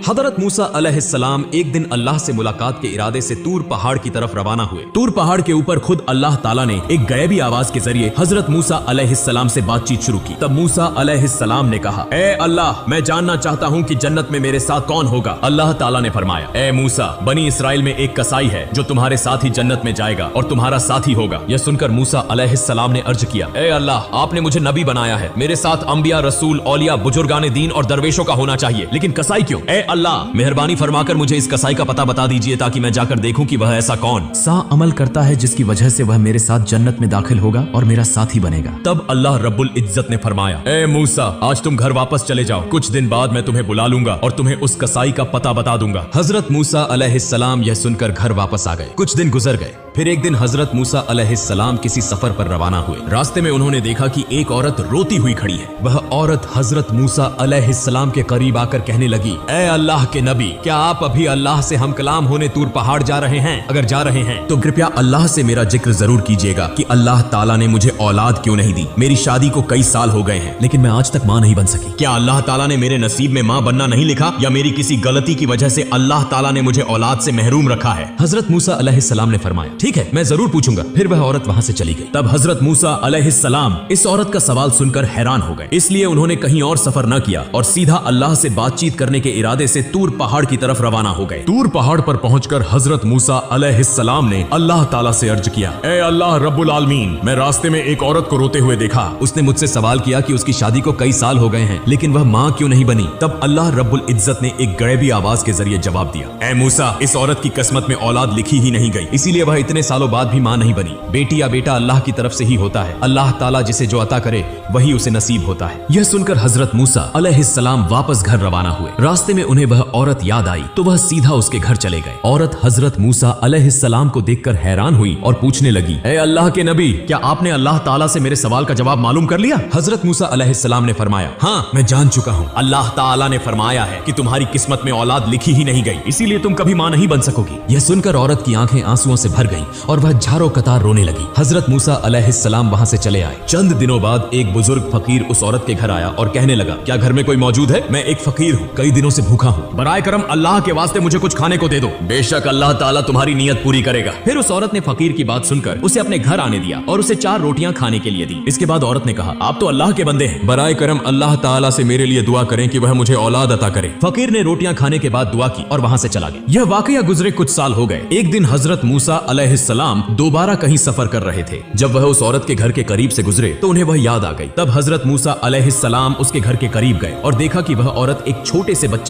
हजरत मूसा अलैहिस्सलाम एक दिन अल्लाह से मुलाकात के इरादे से तूर पहाड़ की तरफ रवाना हुए। तूर पहाड़ के ऊपर खुद अल्लाह ताला ने एक गैबी आवाज के जरिए हजरत मूसा अलैहिस्सलाम से बातचीत शुरू की। तब मूसा अलैहिस्सलाम ने कहा, ए अल्लाह, मैं जानना चाहता हूँ कि जन्नत में मेरे साथ कौन होगा। अल्लाह ताला ने फरमाया, ए मूसा, बनी इसराइल में एक कसाई है जो तुम्हारे साथ ही जन्नत में जाएगा और तुम्हारा साथी होगा। यह सुनकर मूसा अलैहिस्सलाम ने अर्ज किया, ए अल्लाह, आपने मुझे नबी बनाया है, मेरे साथ अंबिया, रसूल, औलिया, बुजुर्गाने दीन और दरवेशों का होना चाहिए, लेकिन कसाई क्यों? ए अल्लाह, मेहरबानी फरमाकर मुझे इस कसाई का पता बता दीजिए ताकि मैं जाकर देखूं कि वह ऐसा कौन सा अमल करता है जिसकी वजह से वह मेरे साथ जन्नत में दाखिल होगा और मेरा साथी बनेगा। तब अल्लाह रब्बुल इज्जत ने फरमाया, ए मूसा, आज तुम घर वापस चले जाओ, कुछ दिन बाद मैं तुम्हें बुला लूंगा और तुम्हें उस कसाई का पता बता दूंगा। हजरत मूसा अलैहिस्सलाम यह सुनकर घर वापस आ गए। कुछ दिन गुजर गए। फिर एक दिन हजरत मूसा अलैहिस्सलाम किसी सफर पर रवाना हुए। रास्ते में उन्होंने देखा कि एक औरत रोती हुई खड़ी है। वह औरत हजरत मूसा अलैहिस्सलाम के करीब आकर कहने लगी, ए अल्लाह के नबी, क्या आप अभी अल्लाह से हम कलाम होने तूर पहाड़ जा रहे हैं? अगर जा रहे हैं तो कृपया अल्लाह से मेरा जिक्र जरूर कीजिएगा कि अल्लाह ताला ने मुझे औलाद क्यों नहीं दी। मेरी शादी को कई साल हो गए हैं लेकिन मैं आज तक मां नहीं बन सकी। क्या अल्लाह ताला ने मेरे नसीब में मां बनना नहीं लिखा या मेरी किसी गलती की वजह से अल्लाह ताला ने मुझे औलाद से महरूम रखा है? हजरत मूसा अलैहिस्सलाम ने फरमाया, ठीक है, मैं जरूर पूछूंगा। फिर वह औरत वहां से चली गई। तब हजरत मूसा अलैहिस्सलाम इस औरत का सवाल सुनकर हैरान हो गए, इसलिए उन्होंने कहीं और सफर न किया और सीधा अल्लाह से बातचीत करने के इरादे से तूर पहाड़ की तरफ रवाना हो गए। तूर पहाड़ पर पहुंचकर हजरत मूसा अलैहिस्सलाम ने अल्लाह ताला से अर्ज किया, ए अल्लाह रब्बुल आलमीन, मैं रास्ते में एक औरत को रोते हुए देखा। उसने मुझसे सवाल किया कि उसकी शादी को कई साल हो गए हैं लेकिन वह मां क्यों नहीं बनी। तब अल्लाह रब्बुल इज्जत ने एक गैबी आवाज के जरिए जवाब दिया, ए मूसा, इस औरत की किस्मत में औलाद लिखी ही नहीं गई, इसीलिए वह इतने सालों बाद भी मां नहीं बनी। बेटी या बेटा अल्लाह की तरफ से ही होता है। अल्लाह ताला जिसे जो अता करे वही उसे नसीब होता है। यह सुनकर हजरत मूसा अलैहिस्सलाम वापस घर रवाना हुए। रास्ते में उन्हें वह औरत याद आई तो वह सीधा उसके घर चले गए। औरत हजरत मूसा अलैहिस्सलाम को देखकर हैरान हुई और पूछने लगी, ए अल्लाह के नबी, क्या आपने अल्लाह ताला से मेरे सवाल का जवाब मालूम कर लिया? हजरत मूसा अलैहिस्सलाम ने फरमाया, हाँ, मैं जान चुका हूँ। अल्लाह ताला ने फरमाया है कि तुम्हारी किस्मत में औलाद लिखी ही नहीं गई, इसीलिए तुम कभी मां नहीं बन सकोगी। यह सुनकर औरत की आंखें आंसुओं से भर गईं और वह झारो कतार रोने लगी। हजरत मूसा अलैहिस्सलाम वहां से चले आए। चंद दिनों बाद एक बुजुर्ग फकीर उस औरत के घर आया और कहने लगा, क्या घर में कोई मौजूद है? मैं एक फकीर हूँ, कई दिनों से भूखा हूँ, बराए करम अल्लाह के वास्ते मुझे कुछ खाने को दे दो, बेशक अल्लाह ताला तुम्हारी नियत पूरी करेगा। फिर उस औरत ने फकीर की बात सुनकर उसे अपने घर आने दिया और उसे 4 रोटियां खाने के लिए दी। इसके बाद औरत ने कहा, आप तो अल्लाह के बंदे हैं, बराए करम अल्लाह ताला से मेरे लिए दुआ करें कि वह मुझे औलाद अता करे। फकीर ने रोटियां खाने के बाद दुआ की और वहां से चला गया। यह वाकया गुजरे कुछ साल हो गए। एक दिन हजरत मूसा अलैहिस्सलाम दोबारा कहीं सफर कर रहे थे। जब वह उस औरत के घर के करीब से गुजरे तो उन्हें वह याद आ गई। तब हजरत मूसा अलैहिस्सलाम उसके घर के करीब गए और देखा कि वह औरत एक छोटे से बच्चे